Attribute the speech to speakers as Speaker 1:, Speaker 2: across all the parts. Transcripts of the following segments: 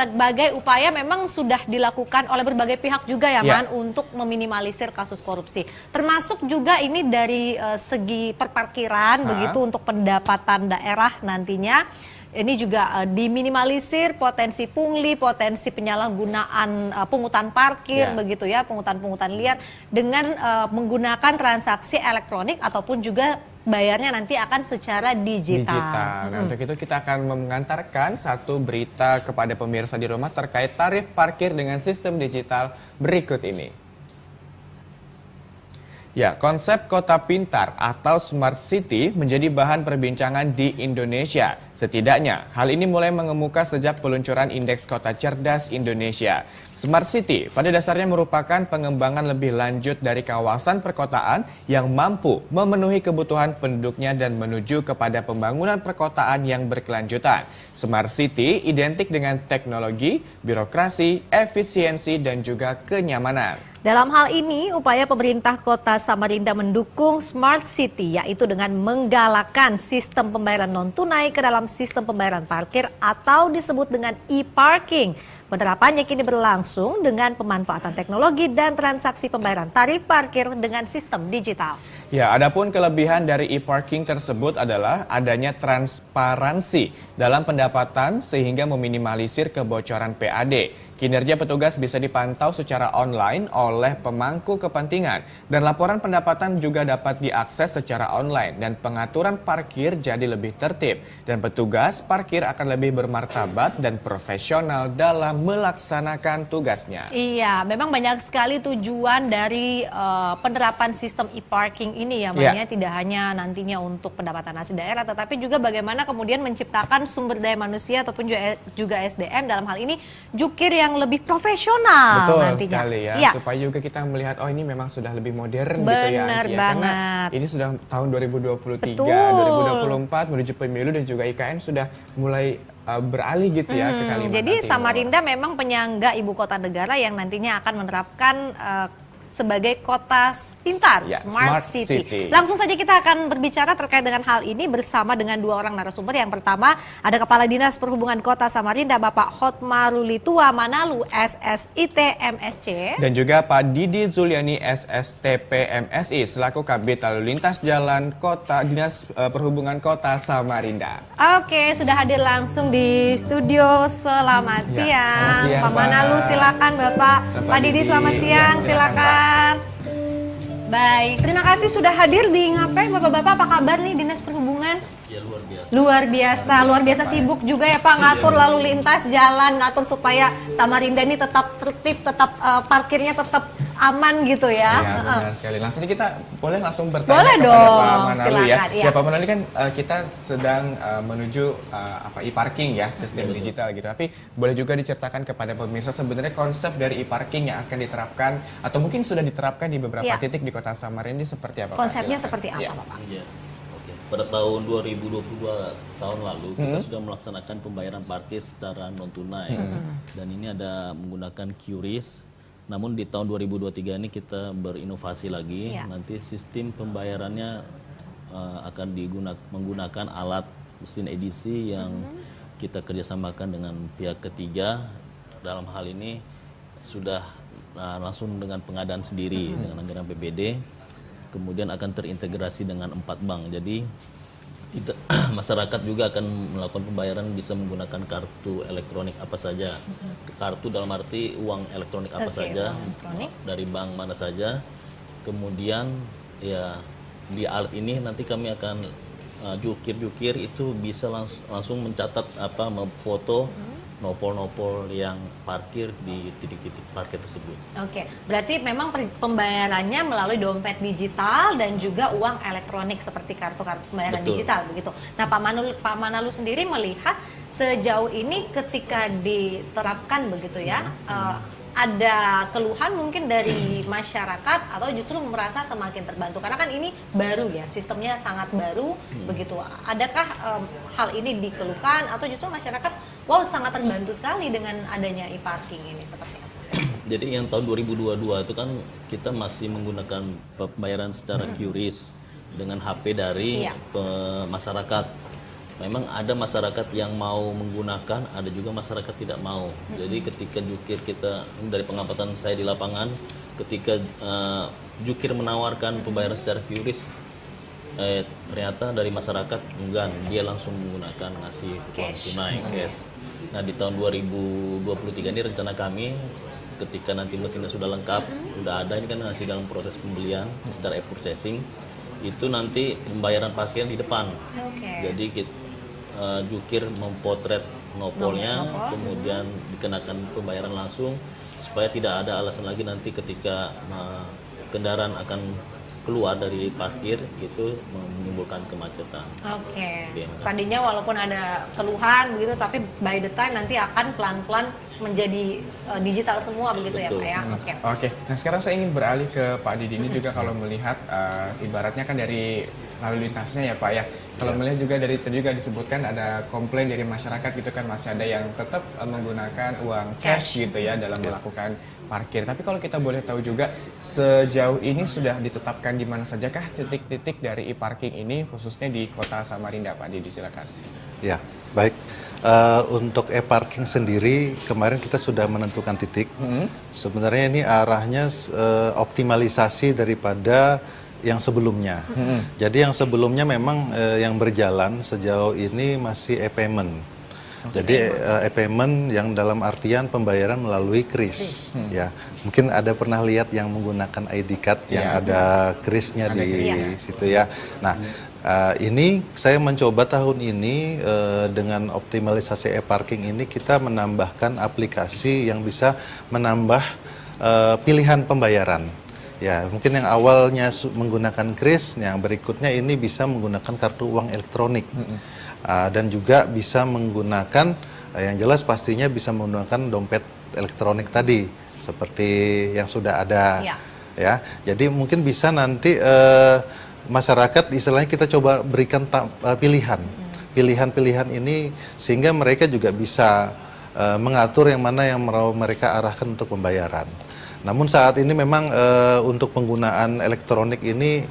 Speaker 1: berbagai upaya memang sudah dilakukan oleh berbagai pihak juga ya, Man, untuk meminimalisir kasus korupsi. Termasuk juga ini dari segi perparkiran begitu untuk pendapatan daerah nantinya. Ini juga diminimalisir potensi pungli, potensi penyalahgunaan pungutan parkir begitu ya, pungutan-pungutan liar dengan menggunakan transaksi elektronik ataupun juga bayarnya nanti akan secara digital.
Speaker 2: Nah, untuk itu kita akan mengantarkan satu berita kepada pemirsa di rumah terkait tarif parkir dengan sistem digital berikut ini. Ya, konsep kota pintar atau smart city menjadi bahan perbincangan di Indonesia. Setidaknya, hal ini mulai mengemuka sejak peluncuran Indeks Kota Cerdas Indonesia. Smart city pada dasarnya merupakan pengembangan lebih lanjut dari kawasan perkotaan yang mampu memenuhi kebutuhan penduduknya dan menuju kepada pembangunan perkotaan yang berkelanjutan. Smart city identik dengan teknologi, birokrasi, efisiensi, dan juga kenyamanan.
Speaker 1: Dalam hal ini, upaya pemerintah Kota Samarinda mendukung Smart City, yaitu dengan menggalakkan sistem pembayaran non-tunai ke dalam sistem pembayaran parkir atau disebut dengan e-parking. Penerapannya kini berlangsung dengan pemanfaatan teknologi dan transaksi pembayaran tarif parkir dengan sistem digital.
Speaker 2: Ya, adapun kelebihan dari e-parking tersebut adalah adanya transparansi dalam pendapatan sehingga meminimalisir kebocoran PAD. Kinerja petugas bisa dipantau secara online oleh pemangku kepentingan dan laporan pendapatan juga dapat diakses secara online dan pengaturan parkir jadi lebih tertib dan petugas parkir akan lebih bermartabat dan profesional dalam melaksanakan tugasnya.
Speaker 1: Iya, memang banyak sekali tujuan dari penerapan sistem e-parking ini ya, makanya tidak hanya nantinya untuk pendapatan asli daerah, tetapi juga bagaimana kemudian menciptakan sumber daya manusia ataupun juga SDM dalam hal ini jukir yang lebih profesional.
Speaker 2: Betul
Speaker 1: nantinya.
Speaker 2: Sekali ya, supaya juga kita melihat oh ini memang sudah lebih modern gitu ya.
Speaker 1: Benar banget.
Speaker 2: Karena ini sudah tahun 2023,
Speaker 1: Betul.
Speaker 2: 2024 menuju pemilu dan juga IKN sudah mulai beralih gitu ya ke Kalimantan
Speaker 1: Jadi
Speaker 2: Timur.
Speaker 1: Samarinda memang penyangga ibu kota negara yang nantinya akan menerapkan sebagai kota pintar, Smart City. Langsung saja kita akan berbicara terkait dengan hal ini bersama dengan dua orang narasumber. Yang pertama ada Kepala Dinas Perhubungan Kota Samarinda Bapak Hotmaruli Tua Manalu SSIT MSC.
Speaker 2: Dan juga Pak Didi Zuliani SSTP MSI selaku Kabid Lalu Lintas Jalan Kota Dinas Perhubungan Kota Samarinda.
Speaker 1: Oke, sudah hadir langsung di studio. Selamat siang. Pak Manalu silakan Bapak. Pak Didi selamat siang, silakan. Baik, terima kasih sudah hadir di Ngapai. Bapak-bapak apa kabar nih Dinas Perhubungan?
Speaker 3: Ya, luar biasa.
Speaker 1: Luar biasa sibuk juga ya Pak, ngatur lalu lintas jalan, ngatur supaya Samarinda ini tetap tertib, tetap parkirnya tetap aman gitu ya.
Speaker 2: Iya, benar sekali. Langsung kita boleh langsung bertanya
Speaker 1: boleh
Speaker 2: kepada
Speaker 1: dong,
Speaker 2: Pak Manalu
Speaker 1: silakan,
Speaker 2: ya.
Speaker 1: Ya.
Speaker 2: Ya Pak Manalu kan kita sedang menuju e-parking ya, sistem digital gitu. Tapi boleh juga diceritakan kepada pemirsa sebenarnya konsep dari e-parking yang akan diterapkan atau mungkin sudah diterapkan di beberapa titik di Kota Samarinda seperti apa?
Speaker 1: Konsepnya seperti apa Bapak?
Speaker 3: Ya. Pada tahun 2022 tahun lalu kita sudah melaksanakan pembayaran parkir secara non tunai dan ini ada menggunakan QRIS. Namun di tahun 2023 ini kita berinovasi lagi. Nanti sistem pembayarannya akan menggunakan alat mesin edisi yang kita kerjasamakan dengan pihak ketiga. Dalam hal ini sudah langsung dengan pengadaan sendiri dengan anggaran PBD. Kemudian akan terintegrasi dengan 4 bank. Jadi masyarakat juga akan melakukan pembayaran bisa menggunakan kartu elektronik apa saja. Kartu dalam arti uang elektronik apa saja dari bank mana saja. Kemudian ya di alat ini nanti kami akan jukir-jukir itu bisa langsung mencatat foto nopol-nopol yang parkir di titik-titik parkir tersebut.
Speaker 1: Oke, berarti memang pembayarannya melalui dompet digital dan juga uang elektronik seperti kartu-kartu pembayaran digital begitu. Nah, Pak Manalu sendiri melihat sejauh ini ketika diterapkan begitu ya, ada keluhan mungkin dari masyarakat atau justru merasa semakin terbantu karena kan ini baru ya, sistemnya sangat baru begitu. Adakah hal ini dikeluhkan atau justru masyarakat sangat terbantu sekali dengan adanya e-parking ini seperti apa?
Speaker 3: Jadi yang tahun 2022 itu kan kita masih menggunakan pembayaran secara QRIS dengan HP dari masyarakat. memang ada masyarakat yang mau menggunakan, ada juga masyarakat tidak mau. Jadi ketika jukir kita, ini dari pengamatan saya di lapangan, ketika jukir menawarkan pembayaran secara QRIS, ternyata dari masyarakat enggan, dia langsung menggunakan ngasih uang tunai cash. Nah di tahun 2023 ini rencana kami ketika nanti mesinnya sudah lengkap, sudah ada, ini kan masih dalam proses pembelian secara e-processing, itu nanti pembayaran parkir di depan. Jadi jukir mempotret nopolnya, kemudian dikenakan pembayaran langsung supaya tidak ada alasan lagi nanti ketika kendaraan akan keluar dari parkir itu menimbulkan kemacetan.
Speaker 1: Tadinya walaupun ada keluhan begitu, tapi by the time nanti akan pelan-pelan menjadi digital semua begitu.
Speaker 3: Betul.
Speaker 1: Ya Pak ya.
Speaker 2: Oke. Nah sekarang saya ingin beralih ke Pak Didi ini juga kalau melihat ibaratnya kan dari lalu lintasnya ya Pak ya. Kalau melihat juga dari tadi juga disebutkan ada komplain dari masyarakat gitu kan, masih ada yang tetap menggunakan uang cash gitu ya dalam melakukan parkir. Tapi kalau kita boleh tahu juga sejauh ini sudah ditetapkan di mana sajakah titik-titik dari e-parking ini khususnya di Kota Samarinda Pak Didi, silakan.
Speaker 4: Ya, baik. Untuk e-parking sendiri kemarin kita sudah menentukan titik. Sebenarnya ini arahnya optimalisasi daripada yang sebelumnya. Jadi yang sebelumnya memang yang berjalan sejauh ini masih e-payment. Jadi e-payment yang dalam artian pembayaran melalui KRIS. Ya, mungkin ada pernah lihat yang menggunakan ID card yang ada KRIS-nya di situ ya. Nah, ini saya mencoba tahun ini dengan optimalisasi e-parking ini kita menambahkan aplikasi yang bisa menambah pilihan pembayaran. Ya, mungkin yang awalnya menggunakan KRIS, yang berikutnya ini bisa menggunakan kartu uang elektronik. Dan juga bisa menggunakan, yang jelas pastinya bisa menggunakan dompet elektronik tadi, seperti yang sudah ada. Ya, jadi mungkin bisa nanti masyarakat istilahnya kita coba berikan pilihan-pilihan ini sehingga mereka juga bisa mengatur yang mana yang mau mereka arahkan untuk pembayaran. Namun saat ini memang untuk penggunaan elektronik ini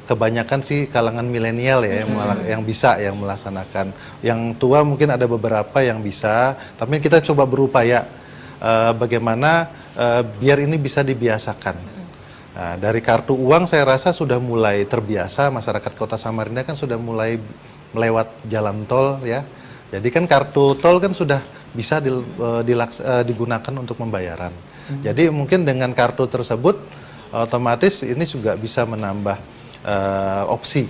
Speaker 4: kebanyakan sih kalangan milenial ya yang bisa yang melaksanakan. Yang tua mungkin ada beberapa yang bisa, tapi kita coba berupaya bagaimana biar ini bisa dibiasakan. Nah, dari kartu uang saya rasa sudah mulai terbiasa, masyarakat Kota Samarinda kan sudah mulai melewat jalan tol ya. Jadi kan kartu tol kan sudah bisa digunakan untuk pembayaran. Jadi mungkin dengan kartu tersebut otomatis ini juga bisa menambah opsi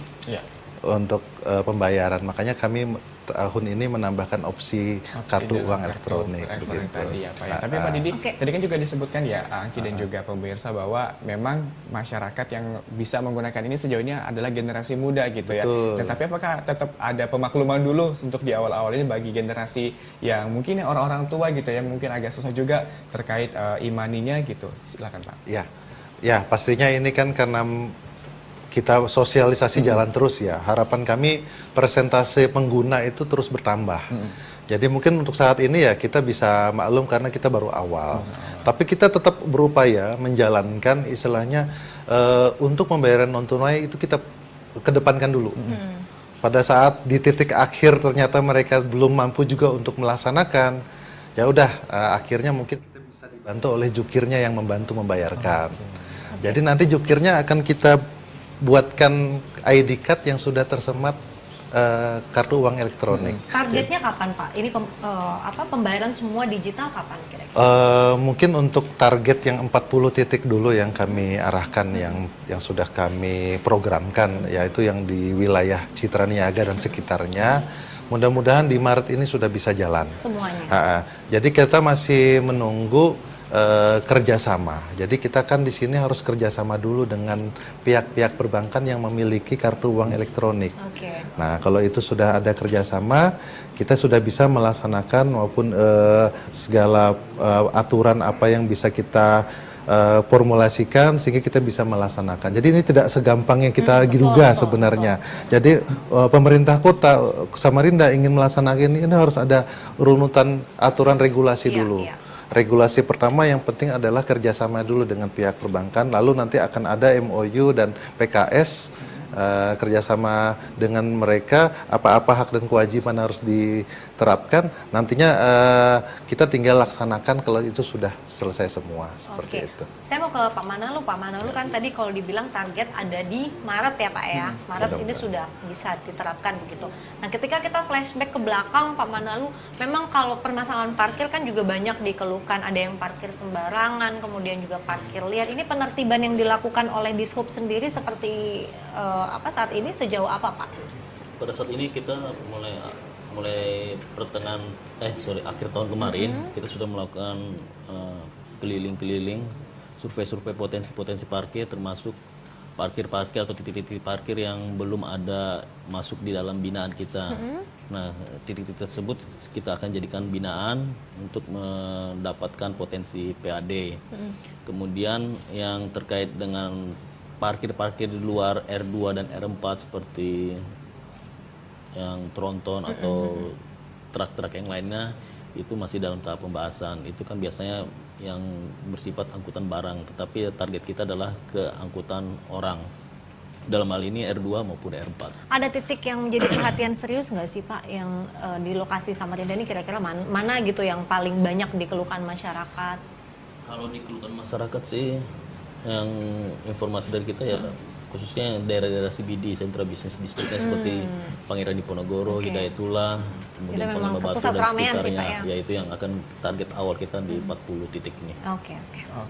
Speaker 4: untuk pembayaran. Makanya kami tahun ini menambahkan opsi kartu uang elektronik begitu.
Speaker 2: Tadi ya, Pak, ya. Tapi Pak Didi, tadi kan juga disebutkan ya Angki dan juga pemirsa bahwa memang masyarakat yang bisa menggunakan ini sejauh ini adalah generasi muda gitu ya. Tetapi apakah tetap ada pemakluman dulu untuk di awal-awal ini bagi generasi yang mungkin orang-orang tua gitu ya, mungkin agak susah juga terkait imaninya gitu. Silakan Pak.
Speaker 4: Ya, pastinya ini kan karena kita sosialisasi jalan terus ya. Harapan kami persentase pengguna itu terus bertambah. Jadi mungkin untuk saat ini ya kita bisa maklum karena kita baru awal. Tapi kita tetap berupaya menjalankan istilahnya untuk pembayaran non tunai itu kita kedepankan dulu. Pada saat di titik akhir ternyata mereka belum mampu juga untuk melaksanakan, ya udah akhirnya mungkin kita bisa dibantu oleh jukirnya yang membantu membayarkan. Jadi nanti jukirnya akan kita buatkan ID card yang sudah tersemat kartu uang elektronik.
Speaker 1: Targetnya kapan Pak? Ini pembayaran semua digital kapan kira-kira?
Speaker 4: Mungkin untuk target yang 40 titik dulu yang kami arahkan, yang sudah kami programkan, yaitu yang di wilayah Citra Niaga dan sekitarnya. Mudah-mudahan di Maret ini sudah bisa jalan.
Speaker 1: Semuanya.
Speaker 4: Jadi kita masih menunggu kerjasama. Jadi kita kan di sini harus kerjasama dulu dengan pihak-pihak perbankan yang memiliki kartu uang elektronik. Nah, kalau itu sudah ada kerjasama, kita sudah bisa melaksanakan maupun segala aturan apa yang bisa kita formulasikan sehingga kita bisa melaksanakan. Jadi ini tidak segampang yang kita duga sebenarnya. Jadi pemerintah kota Samarinda ingin melaksanakan ini harus ada runutan aturan regulasi dulu. Regulasi pertama yang penting adalah kerjasama dulu dengan pihak perbankan, lalu nanti akan ada MOU dan PKS kerjasama dengan mereka, apa-apa hak dan kewajiban harus diterapkan. Nantinya kita tinggal laksanakan kalau itu sudah selesai semua, seperti itu.
Speaker 1: Saya mau ke Pak Manalu. Pak Manalu kan tadi kalau dibilang target ada di Maret ya Pak ya. Maret ini sudah bisa diterapkan begitu. Nah ketika kita flashback ke belakang Pak Manalu, memang kalau permasalahan parkir kan juga banyak dikeluhkan. Ada yang parkir sembarangan, kemudian juga parkir liar. Ini penertiban yang dilakukan oleh Dishub sendiri seperti saat ini sejauh apa Pak?
Speaker 3: Pada saat ini kita mulai akhir tahun kemarin kita sudah melakukan keliling-keliling survei potensi parkir, termasuk parkir-parkir atau titik-titik parkir yang belum ada masuk di dalam binaan kita. Nah, titik-titik tersebut kita akan jadikan binaan untuk mendapatkan potensi PAD. Kemudian yang terkait dengan parkir-parkir di luar R2 dan R4 seperti yang tronton atau truk-truk yang lainnya itu masih dalam tahap pembahasan. Itu kan biasanya yang bersifat angkutan barang, tetapi target kita adalah ke angkutan orang. Dalam hal ini R2 maupun R4.
Speaker 1: Ada titik yang menjadi perhatian serius nggak sih Pak yang di lokasi Samarinda ini kira-kira mana gitu yang paling banyak dikeluhkan masyarakat?
Speaker 3: Kalau dikeluhkan masyarakat sih yang informasi dari kita ya khususnya daerah-daerah CBD, sentra bisnis distriknya seperti Pangeran Diponegoro, Hidayatullah, kemudian Panglima Batu dan sekitarnya, ya itu yang akan target awal kita di 40 titik ini.
Speaker 1: Oke,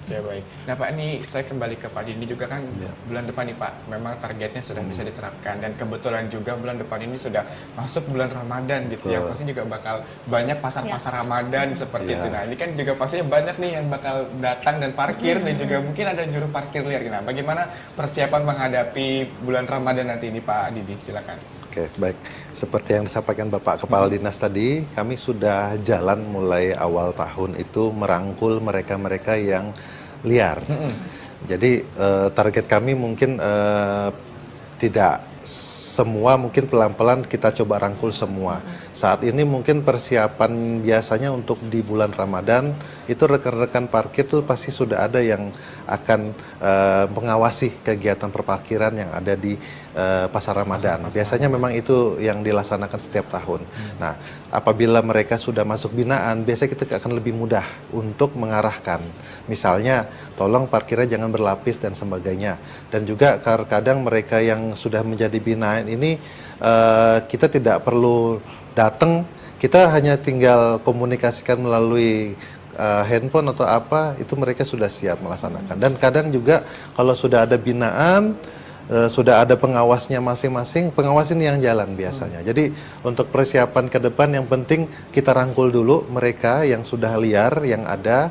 Speaker 2: baik. Nah Pak, ini saya kembali ke Pak Didi juga kan bulan depan nih Pak, memang targetnya sudah bisa diterapkan dan kebetulan juga bulan depan ini sudah masuk bulan Ramadan gitu ya, pasti juga bakal banyak pasar-pasar Ramadan seperti itu. Nah ini kan juga pastinya banyak nih yang bakal datang dan parkir dan juga mungkin ada juru parkir liar. Nah bagaimana persiapan menghadapi bulan Ramadan nanti ini Pak Didi, silakan.
Speaker 4: Oke, baik. Seperti yang disampaikan Bapak Kepala Dinas tadi, kami sudah jalan mulai awal tahun itu merangkul mereka-mereka yang liar. Jadi target kami mungkin tidak semua, mungkin pelan-pelan kita coba rangkul semua. Saat ini mungkin persiapan biasanya untuk di bulan Ramadan itu rekan-rekan parkir tuh pasti sudah ada yang akan mengawasi kegiatan perparkiran yang ada di pasar Ramadan. Biasanya memang itu yang dilaksanakan setiap tahun. Nah, apabila mereka sudah masuk binaan, biasanya kita akan lebih mudah untuk mengarahkan. Misalnya, tolong parkirnya jangan berlapis dan sebagainya. Dan juga kadang mereka yang sudah menjadi binaan ini kita tidak perlu datang, kita hanya tinggal komunikasikan melalui handphone atau apa, itu mereka sudah siap melaksanakan. Dan kadang juga kalau sudah ada binaan, sudah ada pengawasnya masing-masing, pengawas ini yang jalan biasanya. Jadi untuk persiapan ke depan yang penting kita rangkul dulu mereka yang sudah liar, yang ada.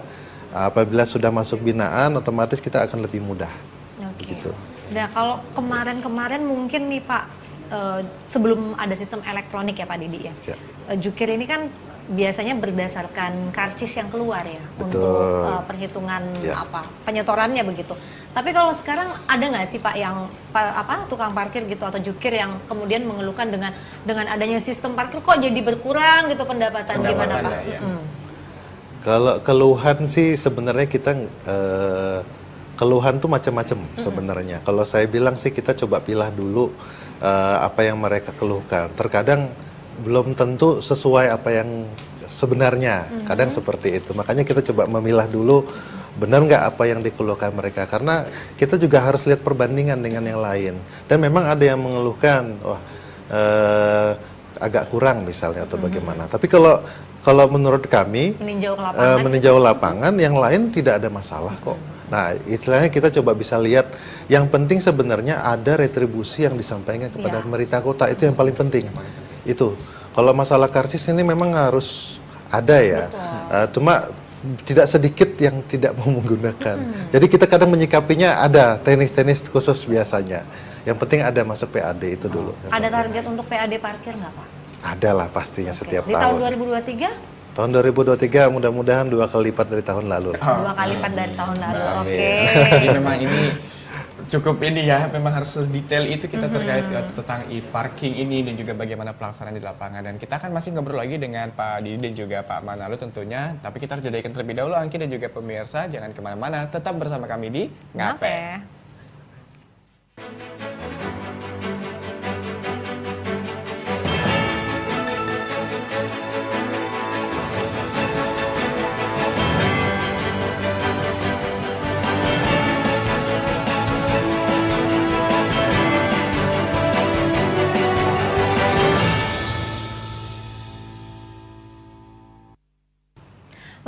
Speaker 4: Apabila sudah masuk binaan, otomatis kita akan lebih mudah. Gitu.
Speaker 1: Nah kalau kemarin-kemarin mungkin nih Pak, sebelum ada sistem elektronik ya Pak Didi ya, jukir ini kan biasanya berdasarkan karcis yang keluar ya. Betul. Untuk perhitungan penyetorannya begitu. Tapi kalau sekarang ada nggak sih Pak yang tukang parkir gitu atau jukir yang kemudian mengeluhkan dengan adanya sistem parkir kok jadi berkurang gitu pendapatan gimana Pak?
Speaker 2: Ya.
Speaker 4: Kalau keluhan sih sebenarnya kita keluhan tuh macam-macam sebenarnya. Kalau saya bilang sih kita coba pilah dulu apa yang mereka keluhkan. Terkadang belum tentu sesuai apa yang sebenarnya, kadang seperti itu. Makanya kita coba memilah dulu benar nggak apa yang dikeluhkan mereka, karena kita juga harus lihat perbandingan dengan yang lain. Dan memang ada yang mengeluhkan, agak kurang misalnya atau bagaimana. Tapi kalau menurut kami meninjau lapangan, yang lain tidak ada masalah kok. Nah, istilahnya kita coba bisa lihat, yang penting sebenarnya ada retribusi yang disampaikan kepada pemerintah kota, itu yang paling penting. Itu kalau masalah karcis ini memang harus ada ya, cuma tidak sedikit yang tidak mau menggunakan. Jadi kita kadang menyikapinya ada teknis-teknis khusus biasanya. Yang penting ada masuk PAD itu dulu.
Speaker 1: Ada target untuk PAD parkir nggak Pak?
Speaker 4: Ada lah pastinya setiap
Speaker 1: tahun. Di tahun 2023?
Speaker 4: Tahun 2023 mudah-mudahan 2 kali lipat dari tahun lalu.
Speaker 1: 2 kali lipat dari tahun lalu. Oke.
Speaker 2: Jadi memang ini cukup ini ya, memang harus detail itu kita terkait tentang e-parking ini dan juga bagaimana pelaksanaan di lapangan. Dan kita akan masih ngobrol lagi dengan Pak Didi dan juga Pak Manalu tentunya. Tapi kita harus jadikan terlebih dahulu, Angki dan juga pemirsa. Jangan kemana-mana, tetap bersama kami di Ngape.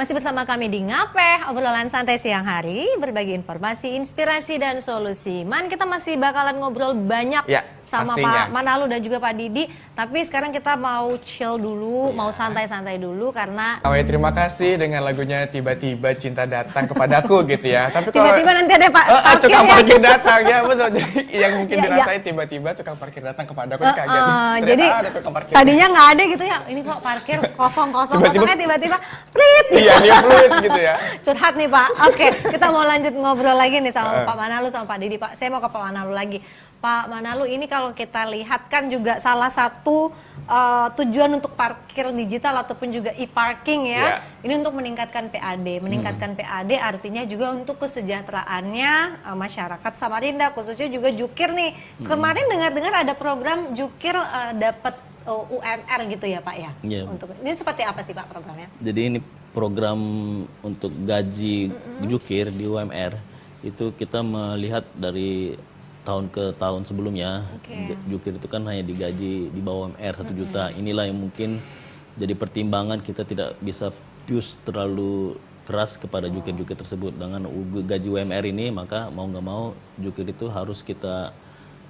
Speaker 1: Masih bersama kami di Ngapeh, obrolan santai siang hari, berbagi informasi, inspirasi, dan solusi. Man, kita masih bakalan ngobrol banyak
Speaker 2: Ya,
Speaker 1: sama
Speaker 2: pastinya.
Speaker 1: Pak Manalu dan juga Pak Didi. Tapi sekarang kita mau chill dulu, mau santai-santai dulu karena
Speaker 2: Awalnya terima kasih dengan lagunya Tiba-tiba Cinta Datang kepadaku gitu ya. Tapi kalau
Speaker 1: tiba-tiba nanti ada Pak
Speaker 2: tukang
Speaker 1: parkir ya.
Speaker 2: parkir datang ya betul. Jadi yang mungkin
Speaker 1: Ya, ya.
Speaker 2: dirasain tiba-tiba tukang parkir datang kepadaku kaget. Ternyata
Speaker 1: Jadi
Speaker 2: ada tukang parkir.
Speaker 1: tadinya nggak ada gitu ya. Ini kok parkir kosong-kosong,
Speaker 2: Tiba-tiba-
Speaker 1: kosongnya tiba-tiba plit.
Speaker 2: Iya, dia fluid gitu ya.
Speaker 1: Curhat nih Pak. Oke, kita mau lanjut ngobrol lagi nih sama Pak Manalu sama Pak Didi. Pak, saya mau ke Pak Manalu lagi. Pak Manalu, ini kalau kita lihat kan juga salah satu tujuan untuk parkir digital ataupun juga e-parking ya. Ini untuk meningkatkan PAD. Meningkatkan PAD artinya juga untuk kesejahteraannya masyarakat Samarinda, khususnya juga Jukir nih. Kemarin dengar-dengar ada program Jukir dapat UMR gitu ya Pak ya.
Speaker 3: Iya.
Speaker 1: Untuk ini seperti apa sih Pak programnya?
Speaker 3: Jadi ini program untuk gaji jukir di UMR itu kita melihat dari tahun ke tahun sebelumnya.
Speaker 1: Oke.
Speaker 3: Jukir itu kan hanya digaji di bawah UMR 1 juta. Inilah yang mungkin jadi pertimbangan kita tidak bisa push terlalu keras kepada jukir-jukir tersebut. Dengan gaji UMR ini maka mau nggak mau jukir itu harus kita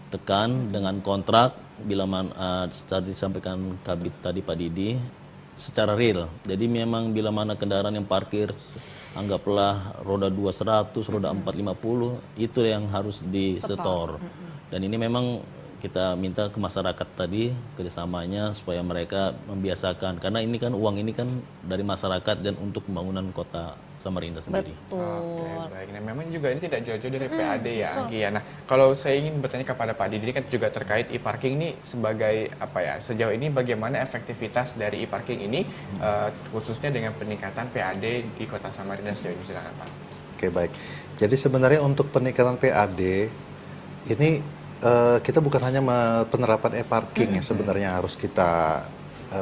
Speaker 3: tekan dengan kontrak bila seperti disampaikan Kabit tadi Pak Didi secara real. Jadi memang bila mana kendaraan yang parkir anggaplah roda 2 100, roda 4 50 itu yang harus disetor. Dan ini memang kita minta ke masyarakat tadi kerjasamanya supaya mereka membiasakan karena ini kan uang ini kan dari masyarakat dan untuk pembangunan kota Samarinda sendiri.
Speaker 1: Betul.
Speaker 2: Oke, baik. Nah, memang juga ini tidak jauh-jauh dari PAD ya, Anggi ya. Nah, kalau saya ingin bertanya kepada Pak Didi kan juga terkait e-parking ini sebagai apa ya? Sejauh ini bagaimana efektivitas dari e-parking ini khususnya dengan peningkatan PAD di Kota Samarinda sejauh ini, silakan Pak.
Speaker 4: Oke, baik. Jadi sebenarnya untuk peningkatan PAD ini kita bukan hanya penerapan e-parking yang sebenarnya harus kita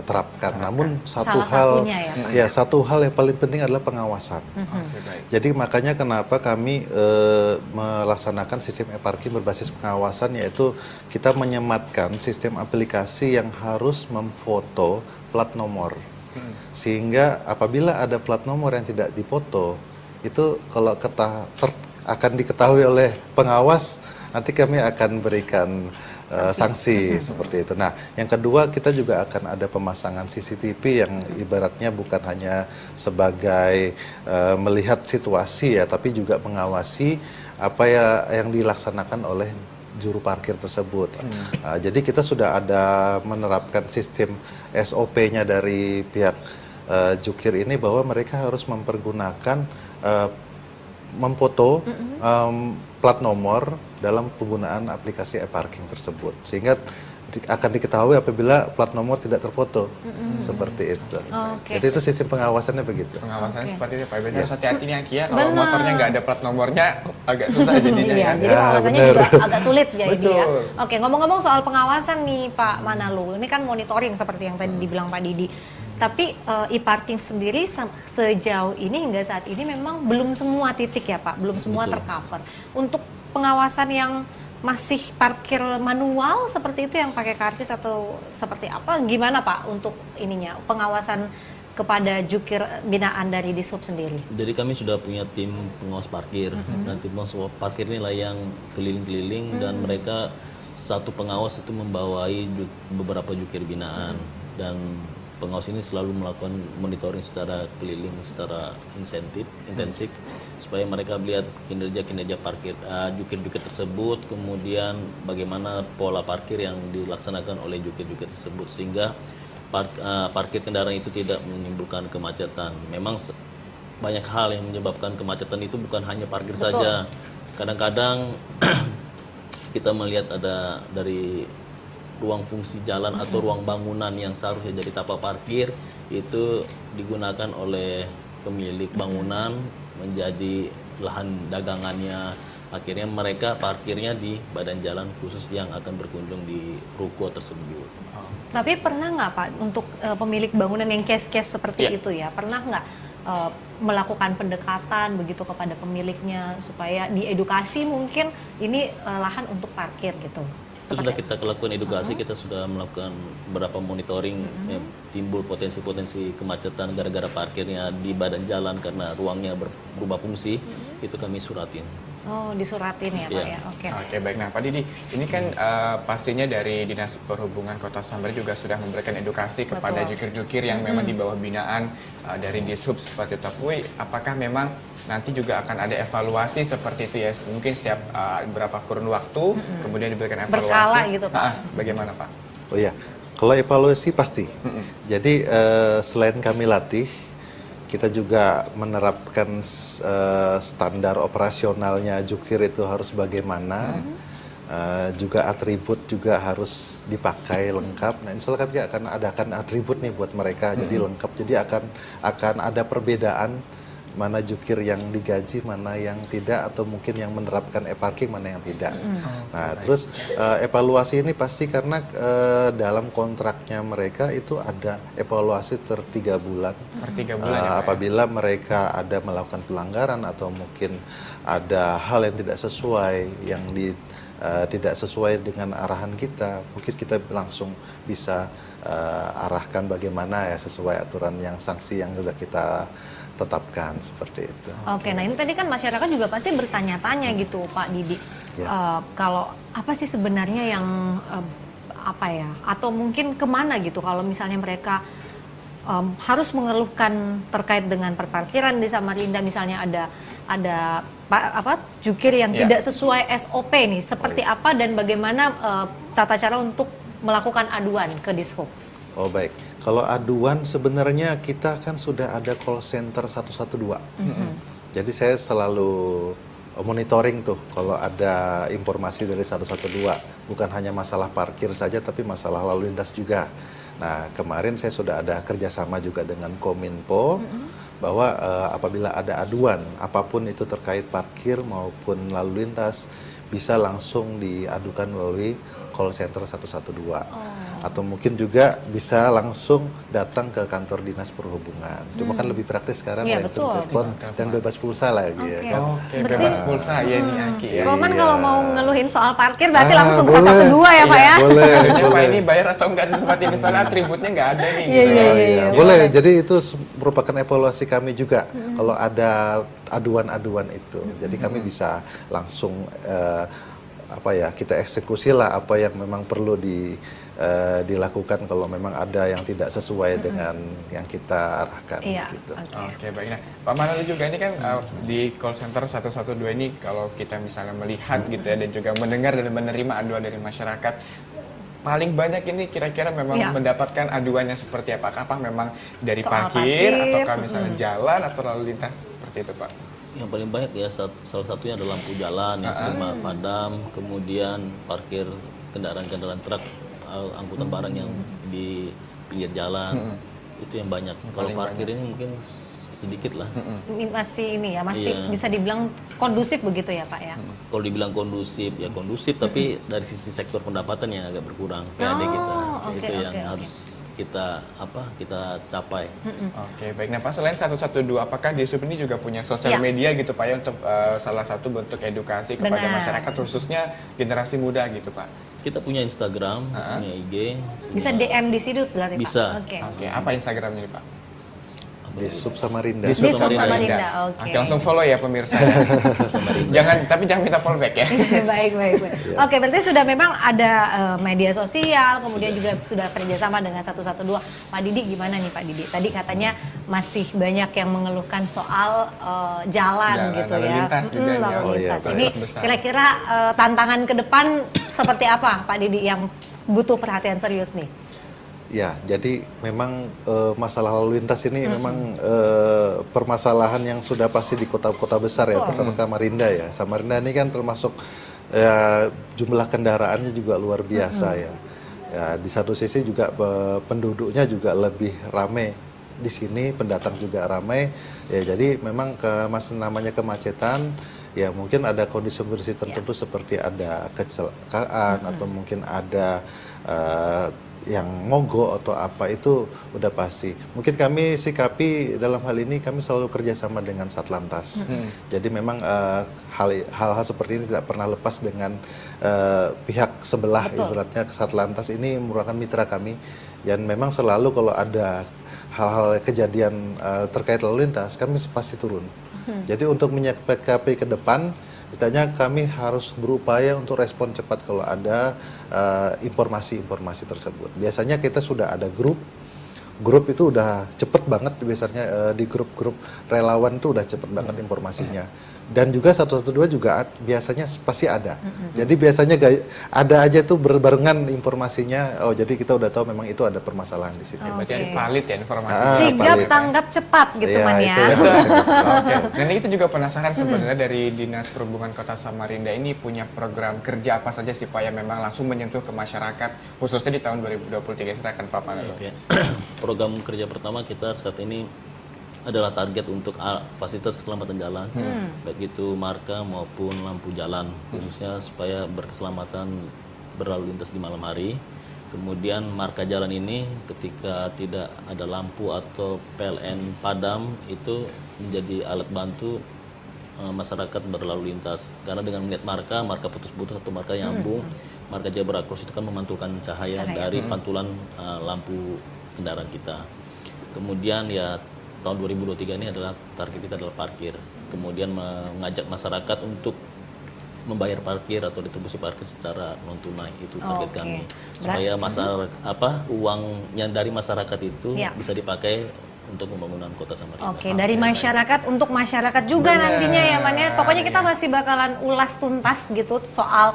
Speaker 4: terapkan, namun satu
Speaker 1: Salah
Speaker 4: hal
Speaker 1: satunya ya, Pak.
Speaker 4: satu hal yang paling penting adalah pengawasan.
Speaker 2: Oke, baik.
Speaker 4: Jadi makanya kenapa kami melaksanakan sistem e-parking berbasis pengawasan, yaitu kita menyematkan sistem aplikasi yang harus memfoto plat nomor. Sehingga apabila ada plat nomor yang tidak dipoto, itu kalau akan diketahui oleh pengawas, nanti kami akan berikan sanksi seperti itu. Nah, yang kedua kita juga akan ada pemasangan CCTV yang ibaratnya bukan hanya sebagai melihat situasi ya, tapi juga mengawasi apa yang dilaksanakan oleh juru parkir tersebut. Jadi kita sudah ada menerapkan sistem SOP-nya dari pihak Jukir ini bahwa mereka harus mempergunakan memfoto plat nomor dalam penggunaan aplikasi e-parking tersebut, sehingga akan diketahui apabila plat nomor tidak terfoto, seperti itu.
Speaker 1: Oke.
Speaker 4: Jadi itu sistem pengawasannya begitu.
Speaker 2: Pengawasannya
Speaker 1: Oke.
Speaker 2: seperti itu Pak. Benar, hati-hati nih Anggi ya. Kalau
Speaker 1: Benar.
Speaker 2: motornya nggak ada plat nomornya agak susah jadinya
Speaker 1: Iya,
Speaker 2: ya.
Speaker 1: jadi pengawasannya
Speaker 4: benar.
Speaker 1: juga agak sulit jadi ya.
Speaker 2: Betul.
Speaker 1: Oke, ngomong-ngomong soal pengawasan nih Pak Manalu, ini kan monitoring seperti yang tadi dibilang Pak Didi. Tapi e-parking sendiri sejauh ini hingga saat ini memang belum semua titik ya Pak, belum semua
Speaker 3: Betul.
Speaker 1: tercover. Untuk pengawasan yang masih parkir manual seperti itu yang pakai karcis atau seperti apa? Gimana Pak untuk ininya pengawasan kepada jukir binaan dari Dishub sendiri?
Speaker 3: Jadi kami sudah punya tim pengawas parkir dan tim pengawas parkir inilah yang keliling-keliling dan mereka satu pengawas itu membawai beberapa jukir binaan dan pengawas ini selalu melakukan monitoring secara keliling, secara intensif supaya mereka melihat kinerja parkir jukir-jukir tersebut, kemudian bagaimana pola parkir yang dilaksanakan oleh jukir-jukir tersebut sehingga parkir kendaraan itu tidak menimbulkan kemacetan. Memang banyak hal yang menyebabkan kemacetan itu bukan hanya parkir saja. Kadang-kadang kita melihat ada dari ruang fungsi jalan atau ruang bangunan yang seharusnya jadi tapak parkir itu digunakan oleh pemilik bangunan menjadi lahan dagangannya. Akhirnya mereka parkirnya di badan jalan khusus yang akan berkunjung di ruko tersebut.
Speaker 1: Tapi pernah nggak Pak untuk pemilik bangunan yang case-case seperti
Speaker 2: Iya.
Speaker 1: itu ya, pernah nggak melakukan pendekatan begitu kepada pemiliknya supaya diedukasi mungkin ini lahan untuk parkir gitu?
Speaker 3: Itu sudah kita lakukan edukasi, kita sudah melakukan beberapa monitoring, ya, timbul potensi-potensi kemacetan gara-gara parkirnya di badan jalan karena ruangnya berubah fungsi, itu kami suratin.
Speaker 1: Oh, disuratin ya Pak
Speaker 3: Iya.
Speaker 1: ya. Oke.
Speaker 2: Oke, baik. Nah, Pak Didi, ini kan pastinya dari Dinas Perhubungan Kota Sambari juga sudah memberikan edukasi kepada
Speaker 1: Betul.
Speaker 2: jukir-jukir yang memang di bawah binaan dari Dishub seperti itu. Wih, apakah memang nanti juga akan ada evaluasi seperti itu ya? Mungkin setiap berapa kurun waktu, kemudian diberikan evaluasi.
Speaker 1: Berkala gitu, Pak.
Speaker 2: Bagaimana, Pak?
Speaker 4: Oh iya, kalau evaluasi pasti. Jadi selain kami latih, kita juga menerapkan standar operasionalnya jukir itu harus bagaimana. Juga atribut juga harus dipakai lengkap. Nah, insya Allah kan akan atribut nih buat mereka, jadi lengkap. Jadi akan ada perbedaan mana jukir yang digaji, mana yang tidak, atau mungkin yang menerapkan e-parking, mana yang tidak. Nah, terus evaluasi ini pasti karena dalam kontraknya mereka itu ada evaluasi 3 bulan.
Speaker 2: Per 3 bulan ya, Pak, ya?
Speaker 4: Apabila mereka ada melakukan pelanggaran atau mungkin ada hal yang tidak sesuai, tidak sesuai dengan arahan kita, mungkin kita langsung bisa arahkan bagaimana ya sesuai aturan yang sanksi yang sudah kita tetapkan seperti itu.
Speaker 1: Oke, nah ini tadi kan masyarakat juga pasti bertanya-tanya gitu Pak Didi.
Speaker 4: Ya.
Speaker 1: Kalau apa sih sebenarnya yang apa ya? Atau mungkin kemana gitu kalau misalnya mereka harus mengeluhkan terkait dengan perparkiran di Samarinda, misalnya ada jukir yang tidak sesuai SOP nih, seperti apa dan bagaimana tata cara untuk melakukan aduan ke Dishub?
Speaker 4: Oh baik, kalau aduan sebenarnya kita kan sudah ada call center 112. Jadi saya selalu monitoring tuh kalau ada informasi dari 112, bukan hanya masalah parkir saja tapi masalah lalu lintas juga. Nah, kemarin saya sudah ada kerjasama juga dengan Kominfo bahwa apabila ada aduan apapun itu terkait parkir maupun lalu lintas bisa langsung diadukan melalui call center 112. Atau mungkin juga bisa langsung datang ke kantor Dinas Perhubungan. Cuma kan lebih praktis sekarang
Speaker 1: Iya,
Speaker 4: langsung
Speaker 1: betul.
Speaker 4: telepon dan bebas pulsa lagi ya kan.
Speaker 2: Oke, bebas pulsa ya nih Aki ya.
Speaker 1: Roman
Speaker 4: Iya.
Speaker 1: kalau mau ngeluhin soal parkir berarti langsung ke
Speaker 4: boleh.
Speaker 1: 112 ya Pak ya?
Speaker 4: Boleh,
Speaker 2: Akhirnya Pak
Speaker 4: boleh.
Speaker 2: ini bayar atau enggak di tempat ini, soalnya atributnya nggak ada nih.
Speaker 1: Iya,
Speaker 2: gitu.
Speaker 1: iya,
Speaker 4: Oh,
Speaker 1: iya,
Speaker 4: iya. Boleh, jadi itu merupakan evaluasi kami juga kalau ada aduan-aduan itu. Jadi kami bisa langsung kita eksekusi lah apa yang memang perlu dilakukan kalau memang ada yang tidak sesuai dengan yang kita arahkan.
Speaker 1: Iya.
Speaker 4: Gitu.
Speaker 2: Oke, baik. Nah, Pak Manado juga ini kan di call center 112 ini kalau kita misalnya melihat gitu ya dan juga mendengar dan menerima aduan dari masyarakat, paling banyak ini kira-kira memang mendapatkan aduannya seperti apa? Apakah memang dari
Speaker 1: Soal
Speaker 2: parkir,
Speaker 1: parkir,
Speaker 2: ataukah misalnya jalan atau lalu lintas seperti itu, Pak?
Speaker 3: Yang paling banyak ya salah satunya adalah lampu jalan yang sering padam, kemudian parkir kendaraan-kendaraan truk, angkutan barang yang di pinggir jalan, itu yang banyak. Kalau parkir ini mungkin sedikit lah.
Speaker 1: Ini masih
Speaker 3: Iya.
Speaker 1: bisa dibilang kondusif begitu ya Pak ya?
Speaker 3: Kalau dibilang kondusif ya kondusif, tapi dari sisi sektor pendapatan yang agak berkurang. PAD kita
Speaker 1: oke,
Speaker 3: itu yang
Speaker 1: oke.
Speaker 3: harus kita capai.
Speaker 2: Oke, baik. Nah, Pak, selain 112, apakah Dishub ini juga punya sosial
Speaker 1: Ya.
Speaker 2: media gitu, Pak, ya, untuk salah satu bentuk edukasi kepada
Speaker 1: Benar.
Speaker 2: masyarakat, khususnya generasi muda gitu, Pak?
Speaker 3: Kita punya Instagram, punya IG.
Speaker 1: Bisa
Speaker 3: punya-
Speaker 1: DM di situ berarti
Speaker 3: Bisa.
Speaker 1: Pak? Oke.
Speaker 2: Oke, apa Instagramnya nih, Pak?
Speaker 4: Di Sub Samarinda.
Speaker 2: Dishub
Speaker 1: Dishub
Speaker 2: Samarinda.
Speaker 1: Samarinda, oke.
Speaker 2: Langsung follow ya pemirsa. Tapi jangan minta follow back ya.
Speaker 1: baik. Oke, berarti sudah memang ada media sosial, kemudian juga sudah kerjasama dengan 112. Pak Didi gimana nih Pak Didi? Tadi katanya masih banyak yang mengeluhkan soal jalan gitu
Speaker 2: lalu
Speaker 1: ya.
Speaker 2: lintas juga ya.
Speaker 1: Lalu
Speaker 4: Oh, iya,
Speaker 1: lintas.
Speaker 4: baik.
Speaker 1: Ini
Speaker 2: Besar.
Speaker 1: kira-kira tantangan ke depan seperti apa Pak Didi yang butuh perhatian serius nih?
Speaker 4: Ya, jadi memang masalah lalu lintas ini memang permasalahan yang sudah pasti di kota-kota besar ya, terutama Samarinda ya. Samarinda ini kan termasuk jumlah kendaraannya juga luar biasa ya. Ya, di satu sisi juga penduduknya juga lebih ramai di sini, pendatang juga ramai. Ya, jadi memang namanya kemacetan. Ya mungkin ada kondisi-kondisi tertentu seperti ada kecelakaan atau mungkin ada yang mogok atau apa, itu udah pasti. Mungkin kami sikapi dalam hal ini kami selalu kerjasama dengan Satlantas. Jadi memang hal-hal seperti ini tidak pernah lepas dengan pihak sebelah ibaratnya Satlantas ini merupakan mitra kami dan memang selalu kalau ada hal-hal kejadian terkait lalu lintas kami pasti turun. Jadi untuk menyikapi ke depan istilahnya kami harus berupaya untuk respon cepat kalau ada informasi-informasi tersebut. Biasanya kita sudah ada grup itu udah cepet banget biasanya di grup-grup relawan itu udah cepet banget informasinya. Dan juga 112 juga biasanya pasti ada. Jadi biasanya ada aja tuh berbarengan informasinya. Oh jadi kita udah tahu memang itu ada permasalahan di situ.
Speaker 2: Berarti valid ya informasi.
Speaker 1: Sigap
Speaker 4: valid.
Speaker 1: tanggap cepat gitu
Speaker 4: Iya,
Speaker 1: man ya.
Speaker 4: itu ya.
Speaker 2: Oke. Dan kita juga penasaran sebenarnya dari Dinas Perhubungan Kota Samarinda ini punya program kerja apa saja sih Pak yang memang langsung menyentuh ke masyarakat khususnya di tahun 2023. Silakan Pak Manulu.
Speaker 3: Oke. Program kerja pertama kita saat ini adalah target untuk fasilitas keselamatan jalan, baik itu marka maupun lampu jalan, khususnya supaya berkeselamatan berlalu lintas di malam hari. Kemudian marka jalan ini ketika tidak ada lampu atau PLN padam itu menjadi alat bantu masyarakat berlalu lintas. Karena dengan melihat marka putus-putus atau marka nyambung, marka zebra cross itu kan memantulkan cahaya dari pantulan lampu kendaraan kita. Kemudian ya tahun 2023 ini adalah target kita adalah parkir. Kemudian mengajak masyarakat untuk membayar parkir atau distribusi parkir secara non tunai, itu target kami. Supaya masyarakat uang yang dari masyarakat itu bisa dipakai untuk pembangunan Kota Samarinda.
Speaker 1: Oke, dari masyarakat untuk masyarakat juga nantinya ya Man ya. Pokoknya kita masih bakalan ulas tuntas gitu soal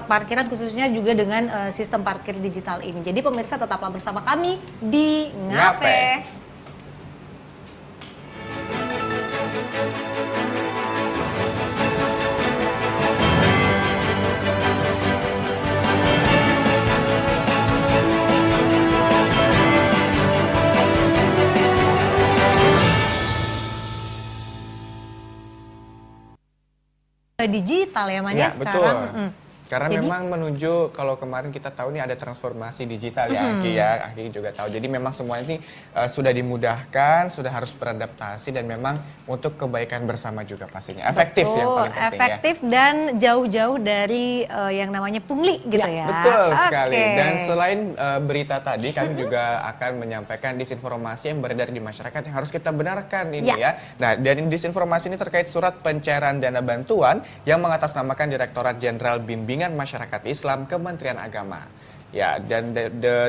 Speaker 1: parkiran khususnya juga dengan sistem parkir digital ini. Jadi pemirsa tetaplah bersama kami di Ngape. Digital ya Man ya
Speaker 2: Betul.
Speaker 1: sekarang.
Speaker 2: Karena
Speaker 1: Jadi,
Speaker 2: memang menuju, kalau kemarin kita tahu nih ada transformasi digital ya Angki ya, Angki juga tahu. Jadi memang semua ini sudah dimudahkan, sudah harus beradaptasi dan memang untuk kebaikan bersama juga pastinya. Efektif yang paling penting
Speaker 1: efektif
Speaker 2: ya.
Speaker 1: dan jauh-jauh dari yang namanya pungli gitu ya.
Speaker 2: Betul sekali. Dan selain berita tadi, kami juga akan menyampaikan disinformasi yang beredar di masyarakat yang harus kita benarkan ini ya. Nah, dan disinformasi ini terkait surat pencairan dana bantuan yang mengatasnamakan Direktorat Jenderal Bimbingan Masyarakat Islam Kementerian Agama. Ya, dan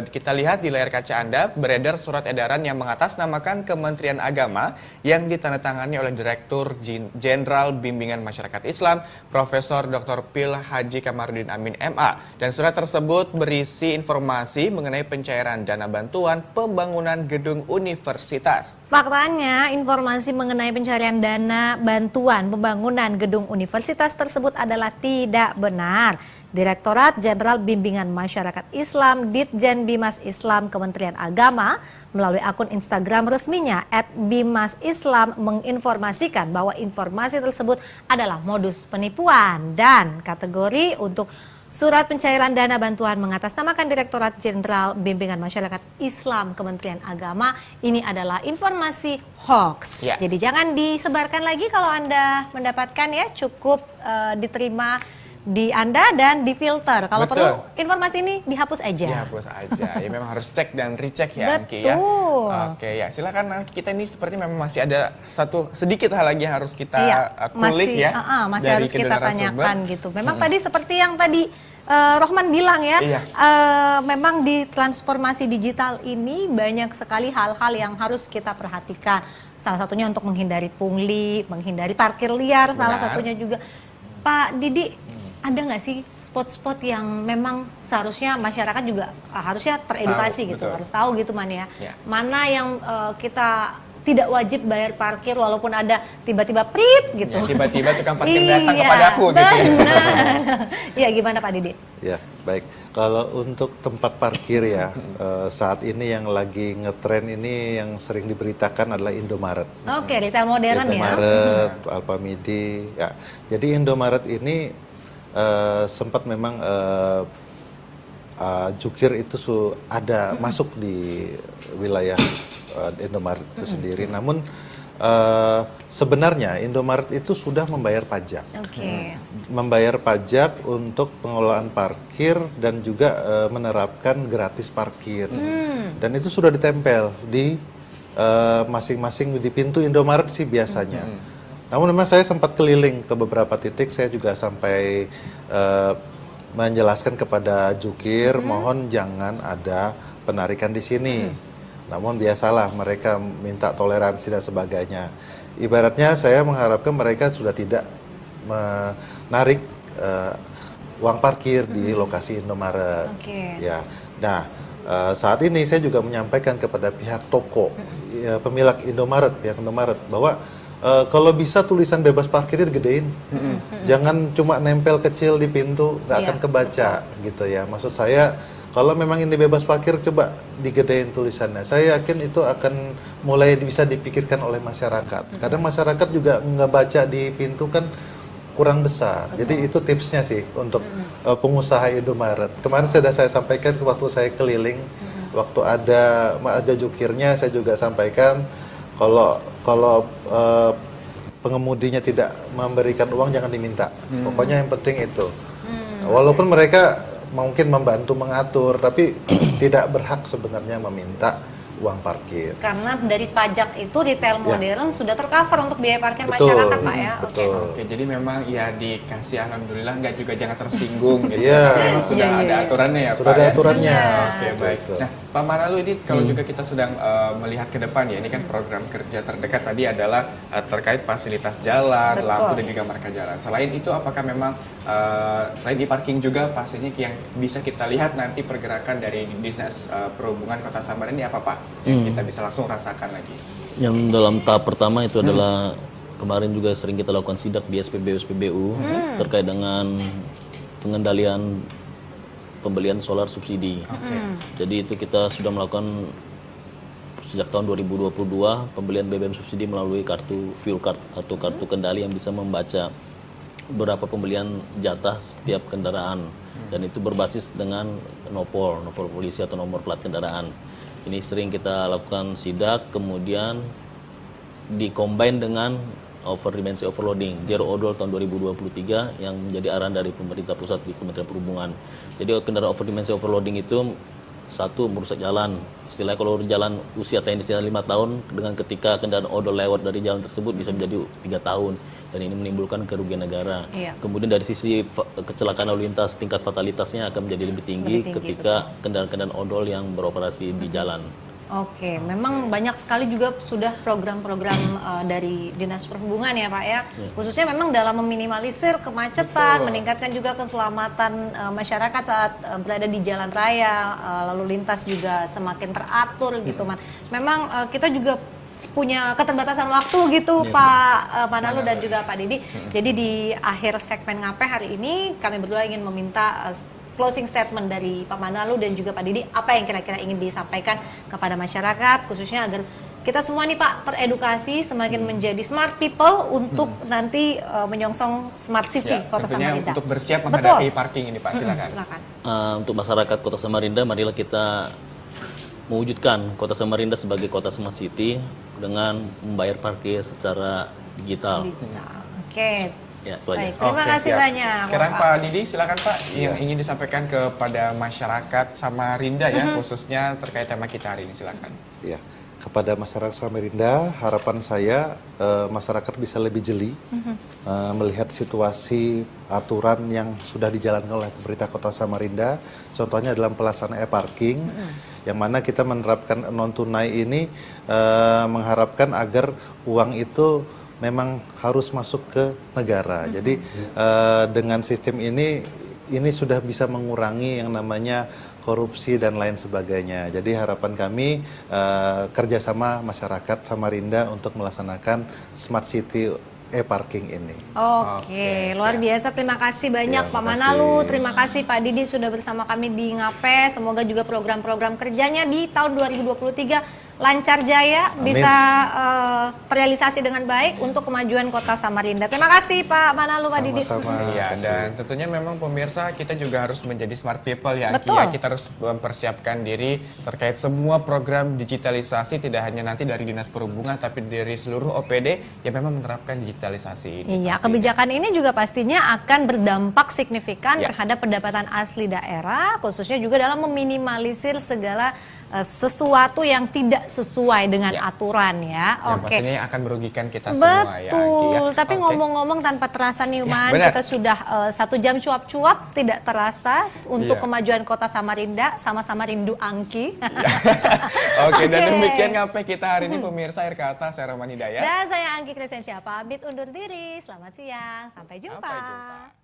Speaker 2: kita lihat di layar kaca Anda beredar surat edaran yang mengatasnamakan Kementerian Agama yang ditandatangani oleh Direktur Jenderal Bimbingan Masyarakat Islam Profesor Dr. Pil Haji Kamarudin Amin MA. Dan surat tersebut berisi informasi mengenai pencairan dana bantuan pembangunan gedung universitas.
Speaker 1: Faktanya, informasi mengenai pencarian dana bantuan pembangunan gedung universitas tersebut adalah tidak benar. Direktorat Jenderal Bimbingan Masyarakat Islam Ditjen Bimas Islam Kementerian Agama melalui akun Instagram resminya @bimasislam menginformasikan bahwa informasi tersebut adalah modus penipuan dan kategori untuk surat pencairan dana bantuan mengatasnamakan Direktorat Jenderal Bimbingan Masyarakat Islam Kementerian Agama ini adalah informasi hoax.
Speaker 2: Yes.
Speaker 1: Jadi jangan disebarkan lagi kalau Anda mendapatkan ya, cukup diterima di Anda dan difilter. Kalau
Speaker 2: Betul.
Speaker 1: perlu informasi ini dihapus aja.
Speaker 2: Dihapus aja. Ya memang harus cek dan recheck ya Angki ya.
Speaker 1: Betul.
Speaker 2: Oke ya, silakan Angki. Kita ini seperti memang masih ada sedikit hal lagi yang harus kita kulik
Speaker 1: masih,
Speaker 2: ya.
Speaker 1: masih
Speaker 2: dari
Speaker 1: harus kita
Speaker 2: narasumber.
Speaker 1: tanyakan gitu. Memang tadi seperti yang tadi Rohman bilang ya, memang di transformasi digital ini banyak sekali hal-hal yang harus kita perhatikan. Salah satunya untuk menghindari pungli, menghindari parkir liar, salah satunya juga. Pak Didi, ada nggak sih spot-spot yang memang seharusnya masyarakat juga harusnya teredukasi gitu,
Speaker 2: betul.
Speaker 1: harus tahu gitu Man ya.
Speaker 2: Ya.
Speaker 1: Mana yang kita tidak wajib bayar parkir walaupun ada tiba-tiba prit gitu.
Speaker 2: Ya, tiba-tiba tukang parkir datang kepada aku gitu ya.
Speaker 1: Iya, gimana Pak Didi?
Speaker 4: Ya, baik. Kalau untuk tempat parkir ya, saat ini yang lagi ngetren ini yang sering diberitakan adalah Indomaret.
Speaker 1: Oke, retail modern ya.
Speaker 4: Indomaret, Alfamidi, ya. Jadi Indomaret ini sempat memang jukir itu ada masuk di wilayah Indomaret itu sendiri. Namun sebenarnya Indomaret itu sudah membayar pajak.
Speaker 1: Oke.
Speaker 4: Membayar pajak untuk pengelolaan parkir dan juga menerapkan gratis parkir. Dan itu sudah ditempel di masing-masing di pintu Indomaret sih biasanya. Namun memang saya sempat keliling ke beberapa titik, saya juga sampai menjelaskan kepada jukir, mohon jangan ada penarikan di sini. Namun biasalah mereka minta toleransi dan sebagainya. Ibaratnya saya mengharapkan mereka sudah tidak menarik uang parkir di lokasi Indomaret. Ya. Nah, saat ini saya juga menyampaikan kepada pihak toko, pemilik Indomaret, pihak Indomaret, bahwa kalau bisa tulisan bebas parkirnya digedein. Jangan cuma nempel kecil di pintu, nggak akan kebaca gitu ya. Maksud saya, kalau memang ini bebas parkir, coba digedein tulisannya. Saya yakin itu akan mulai bisa dipikirkan oleh masyarakat. Kadang masyarakat juga nggak baca di pintu kan kurang besar. Jadi itu tipsnya sih untuk pengusaha Indomaret. Kemarin sudah saya sampaikan waktu saya keliling, waktu ada jukirnya saya juga sampaikan kalau pengemudinya tidak memberikan uang jangan diminta. Pokoknya yang penting itu. Walaupun mereka mungkin membantu mengatur, tapi tidak berhak sebenarnya meminta uang parkir.
Speaker 1: Karena dari pajak itu retail modern sudah tercover untuk biaya parkir
Speaker 4: Betul,
Speaker 1: masyarakat, Pak ya.
Speaker 2: Oke, jadi memang ya dikasih alhamdulillah, nggak juga jangan tersinggung gitu.
Speaker 4: Iya.
Speaker 2: Tapi memang sudah ada aturannya ya,
Speaker 4: Sudah
Speaker 2: Pak.
Speaker 4: ada
Speaker 2: Ya?
Speaker 4: aturannya.
Speaker 2: Oke, baik. Nah, Pak Manalu ini kalau juga kita sedang melihat ke depan ya, ini kan program kerja terdekat tadi adalah terkait fasilitas jalan, lampu dan juga marka jalan. Selain itu, apakah memang selain di parking juga pastinya yang bisa kita lihat nanti pergerakan dari Dinas Perhubungan Kota Samarinda ini apa, Pak? Yang kita bisa langsung rasakan lagi.
Speaker 3: Yang dalam tahap pertama itu adalah kemarin juga sering kita lakukan sidak di SPBU terkait dengan pengendalian pembelian solar subsidi. Jadi itu kita sudah melakukan sejak tahun 2022 pembelian BBM subsidi melalui kartu fuel card atau kartu kendali yang bisa membaca berapa pembelian jatah setiap kendaraan, dan itu berbasis dengan nopol polisi atau nomor plat kendaraan. Ini sering kita lakukan sidak, kemudian dikombin dengan dimensi overloading, zero odol tahun 2023 yang menjadi arahan dari pemerintah pusat di Kementerian Perhubungan. Jadi kendaraan dimensi overloading itu satu merusak jalan. Istilahnya kalau jalan usia teknisnya 5 tahun, dengan ketika kendaraan odol lewat dari jalan tersebut bisa menjadi 3 tahun. Dan ini menimbulkan kerugian negara. Kemudian dari sisi kecelakaan lalu lintas, tingkat fatalitasnya akan menjadi lebih tinggi ketika kendaraan-kendaraan odol yang beroperasi di jalan.
Speaker 1: Oke, memang banyak sekali juga sudah program-program dari Dinas Perhubungan ya Pak ya, khususnya memang dalam meminimalisir kemacetan, meningkatkan juga keselamatan masyarakat saat berada di jalan raya, lalu lintas juga semakin teratur gitu man. Memang kita juga punya keterbatasan waktu gitu Pak Manalu dan juga Pak Didi. Jadi di akhir segmen Ngape hari ini kami berdua ingin meminta closing statement dari Pak Manalu dan juga Pak Didi, apa yang kira-kira ingin disampaikan kepada masyarakat khususnya agar kita semua nih Pak teredukasi semakin menjadi smart people untuk nanti menyongsong smart city Kota Samarinda.
Speaker 2: Untuk bersiap menghadapi parking ini Pak, silakan.
Speaker 3: Untuk masyarakat Kota Samarinda, marilah kita mewujudkan Kota Samarinda sebagai kota smart city dengan membayar parkir secara digital.
Speaker 1: Oke.
Speaker 3: Ya, itu aja.
Speaker 1: Baik, terima kasih banyak.
Speaker 2: Sekarang Pak Didi, silakan Pak yang ingin disampaikan kepada masyarakat Samarinda ya, khususnya terkait tema kita hari ini, silakan.
Speaker 4: Ya, kepada masyarakat Samarinda, harapan saya masyarakat bisa lebih jeli melihat situasi aturan yang sudah dijalankan oleh pemerintah Kota Samarinda. Contohnya dalam pelaksanaan e-parking, yang mana kita menerapkan non tunai ini mengharapkan agar uang itu memang harus masuk ke negara. Jadi dengan sistem ini sudah bisa mengurangi yang namanya korupsi dan lain sebagainya. Jadi harapan kami kerjasama masyarakat Samarinda untuk melaksanakan smart city e-parking ini.
Speaker 1: Oke, luar biasa. Terima kasih banyak Pak Manalu. Terima kasih Pak Didi sudah bersama kami di Ngape. Semoga juga program-program kerjanya di tahun 2023 lancar jaya,
Speaker 4: Amin.
Speaker 1: bisa terrealisasi dengan baik untuk kemajuan Kota Samarinda. Terima kasih Pak Manalu, Pak Didit.
Speaker 4: Sama-sama.
Speaker 2: Iya,
Speaker 4: Kasih.
Speaker 2: dan tentunya memang pemirsa kita juga harus menjadi smart people ya, Angki,
Speaker 1: Betul.
Speaker 2: ya. Kita harus mempersiapkan diri terkait semua program digitalisasi, tidak hanya nanti dari Dinas Perhubungan, tapi dari seluruh OPD yang memang menerapkan digitalisasi ini.
Speaker 1: Iya,
Speaker 2: pastinya.
Speaker 1: kebijakan ini juga pastinya akan berdampak signifikan
Speaker 2: Ya.
Speaker 1: terhadap pendapatan asli daerah, khususnya juga dalam meminimalisir segala sesuatu yang tidak sesuai dengan
Speaker 2: Ya.
Speaker 1: aturan ya.
Speaker 2: Yang
Speaker 1: Oke.
Speaker 2: pastinya akan merugikan kita semua ya, Angki, ya.
Speaker 1: Betul, tapi
Speaker 2: Oke.
Speaker 1: ngomong-ngomong tanpa terasa nih Man,
Speaker 2: benar.
Speaker 1: kita sudah 1 jam cuap-cuap tidak terasa untuk
Speaker 2: Iya.
Speaker 1: kemajuan Kota Samarinda, sama-sama rindu Angki.
Speaker 2: Oke, dan
Speaker 1: Oke.
Speaker 2: demikian ngapain kita hari ini pemirsa Akhir Kata, saya Roman Hidayat.
Speaker 1: Dan saya Angki Kresensia pamit undur diri. Selamat siang, sampai jumpa.
Speaker 2: Sampai jumpa.